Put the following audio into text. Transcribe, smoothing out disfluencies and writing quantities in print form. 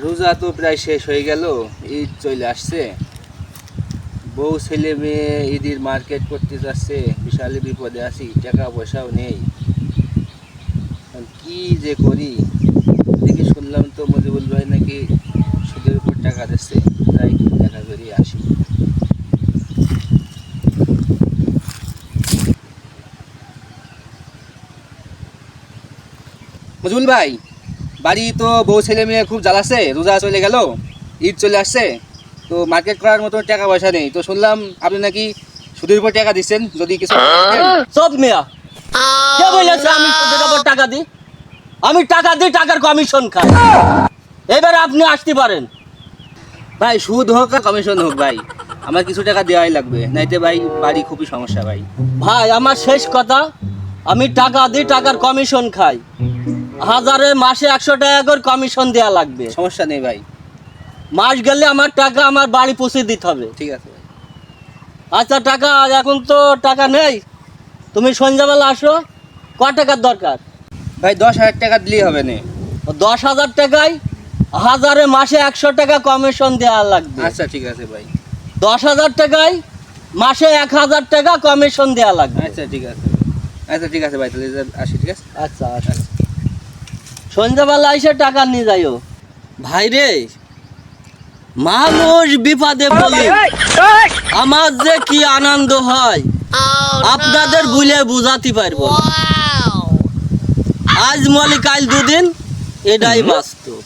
রোজা তো প্রায় শেষ হয়ে গেল, ঈদ চলে আসছে। বউ ছেলে মেয়ে ঈদের মার্কেট করতে যাচ্ছে, বিশাল বিপদে আছি, টাকা পয়সাও নেই। এখন কি যে করি? দেখি শুনলাম তো মজিবুল ভাই নাকি সুদের উপর টাকা দিচ্ছে, তাই দেখা করি আসি। মজিবুল ভাই, বাড়ি তো বউ ছেলে মেয়ে খুব জ্বালাচ্ছে, রোজা চলে গেল, ঈদ চলে আসছে, তো মার্কেট করার মতো টাকা পয়সা নেই। তো শুনলাম আপনি নাকি সুদের উপর টাকা দিচ্ছেন, যদি কিছু সব মিয়া কে বলেছে আমি সুদের উপর টাকা দিই? আমি টাকা দিই, টাকার কমিশন খাই। এবার আপনি আসতে পারেন। ভাই সুদ হোক আর কমিশন হোক ভাই, আমার কিছু টাকা দেওয়াই লাগবে, নাইতে ভাই বাড়ি খুবই সমস্যা ভাই। ভাই আমার শেষ কথা, আমি টাকা দিই, টাকার কমিশন খাই। হাজারে মাসে 100 টাকা করে কমিশন দেওয়া লাগবে। সমস্যা নেই ভাই। মাস গেলে আমার টাকা আমার বাড়ি পৌঁছে দিতে হবে। ঠিক আছে ভাই। আচ্ছা টাকা এখন তো টাকা নেই, তুমি সন্ধ্যাবেলা আসো। ক টাকার দরকার? ভাই 10,000 টাকা দিলেই হবে না? 10,000 টাকায় হাজারে মাসে 100 টাকা কমিশন দেওয়া লাগবে। আচ্ছা ঠিক আছে ভাই। 10,000 টাকায় মাসে 1,000 টাকা কমিশন দেওয়া লাগবে। আচ্ছা ঠিক আছে ভাই। আচ্ছা ঠিক আছে ভাই, তাহলে আসি। ঠিক আছে। আচ্ছা আচ্ছা, সন্ধ্যাবেলা এসে টাকা নিয়ে যাইও। ভাই রে, মানুষ বিপদে পড়লে আমার যে কি আনন্দ হয় আপনাদের ভুলে বুঝাতে পারবো না। আজ মলি কাল দুদিন, এটাই বাস্তব।